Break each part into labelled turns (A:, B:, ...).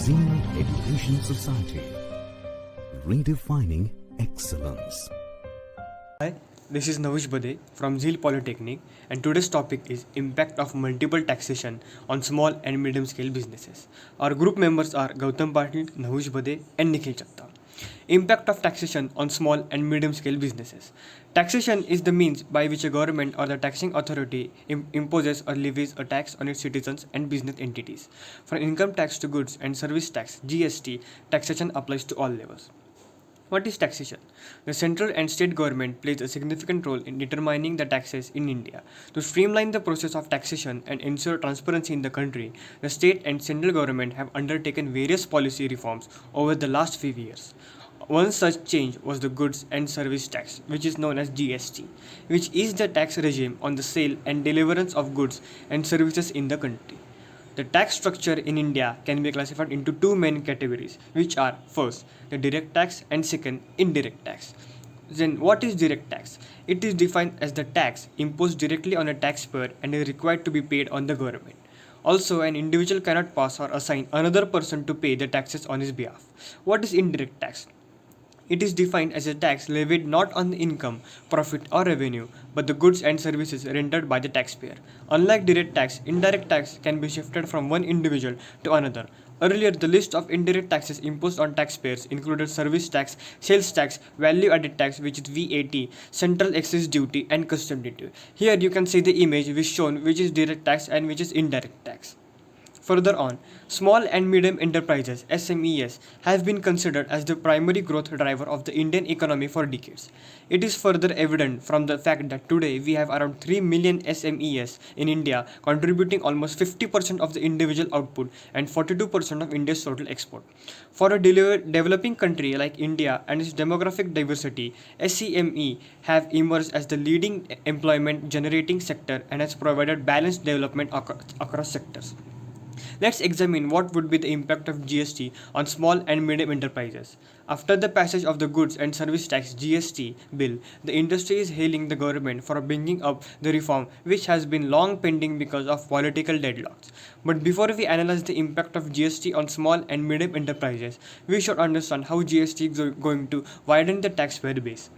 A: Zenith Education Society, redefining excellence.
B: Hi, this is Navish Bade from Zeal Polytechnic, and today's topic is impact of multiple taxation on small and medium scale businesses. Our group members are Gautam Patil, Navish Bade and Nikhil Chakta. Impact of taxation on small and medium scale businesses. Taxation is the means by which a government or the taxing authority imposes or levies a tax on its citizens and business entities. From income tax to goods and service tax (GST), taxation applies to all levels. What is taxation? The central and state government plays a significant role in determining the taxes in India. To streamline the process of taxation and ensure transparency in the country, the state and central government have undertaken various policy reforms over the last few years. One such change was the goods and service tax, which is known as GST, which is the tax regime on the sale and deliverance of goods and services in the country. The tax structure in India can be classified into two main categories, which are first, the direct tax, and second, indirect tax. Then, what is direct tax? It is defined as the tax imposed directly on a taxpayer and is required to be paid on the government. Also, an individual cannot pass or assign another person to pay the taxes on his behalf. What is indirect tax? It is defined as a tax levied not on the income, profit, or revenue, but the goods and services rendered by the taxpayer. Unlike direct tax, indirect tax can be shifted from one individual to another. Earlier, the list of indirect taxes imposed on taxpayers included service tax, sales tax, value added tax, which is VAT, central excise duty, and custom duty. Here you can see the image which shown which is direct tax and which is indirect tax. Further on, small and medium enterprises (SMEs) have been considered as the primary growth driver of the Indian economy for decades. It is further evident from the fact that today we have around 3 million SMEs in India, contributing almost 50% of the individual output and 42% of India's total export. For a developing country like India and its demographic diversity, SEME have emerged as the leading employment generating sector and has provided balanced development across sectors. Let's examine what would be the impact of GST on small and medium enterprises. After the passage of the Goods and Service Tax (GST) bill, the industry is hailing the government for bringing up the reform which has been long pending because of political deadlocks. But before we analyze the impact of GST on small and medium enterprises, we should understand how GST is going to widen the taxpayer base.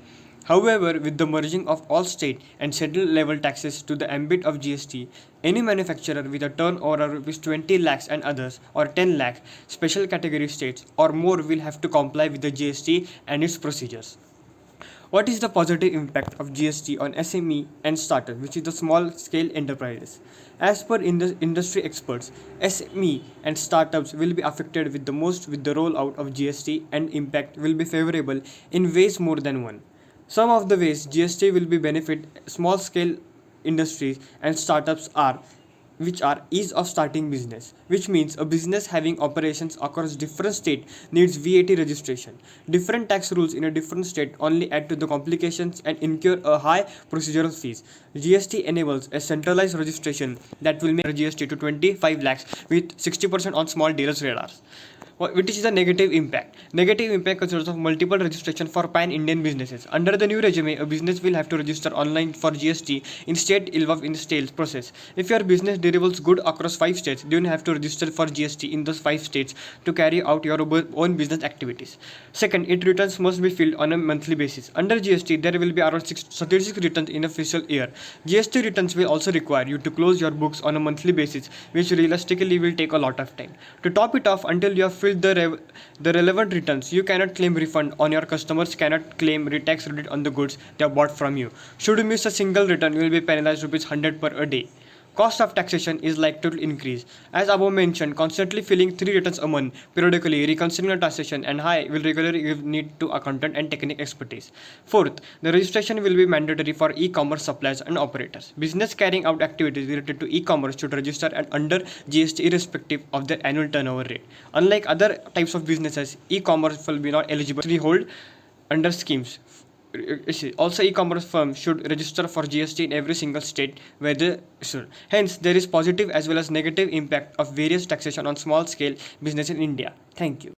B: However, with the merging of all state and central level taxes to the ambit of GST, any manufacturer with a turnover of rupees 20 lakhs and others or 10 lakh special category states or more will have to comply with the GST and its procedures. What is the positive impact of GST on SME and startup, which is the small scale enterprises? As per industry experts, SME and startups will be affected with the most with the rollout of GST, and impact will be favorable in ways more than one. Some of the ways GST will be benefit small scale industries and startups are which are ease of starting business, which means a business having operations across different states needs VAT registration. Different tax rules in a different state only add to the complications and incur a high procedural fees. GST enables a centralized registration that will make GST to 25 lakhs with 60% on small dealers' radars. Which is the negative impact. Negative impact consists of multiple registration for pan-Indian businesses. Under the new regime, a business will have to register online for GST instead involved in the sales process. If your business delivers good across 5 states, then you have to register for GST in those 5 states to carry out your own business activities. Second, its returns must be filled on a monthly basis. Under GST, there will be around 36 returns in a fiscal year. GST returns will also require you to close your books on a monthly basis, which realistically will take a lot of time. To top it off, until you have filled the relevant returns, you cannot claim refund on your customers cannot claim tax credit on the goods they have bought from you. Should you miss a single return, you will be penalized rupees 100 per a day. Cost of taxation is likely to increase. As above mentioned, constantly filling 3 returns a month, periodically reconciling taxation and high will regularly give need to accountant and technical expertise. Fourth, the registration will be mandatory for e-commerce suppliers and operators. Business carrying out activities related to e-commerce should register and under GST irrespective of their annual turnover rate. Unlike other types of businesses, e-commerce will be not eligible to hold under schemes. Also, e-commerce firms should register for GST in every single state where they should. Hence, there is positive as well as negative impact of various taxation on small scale business in India. Thank you.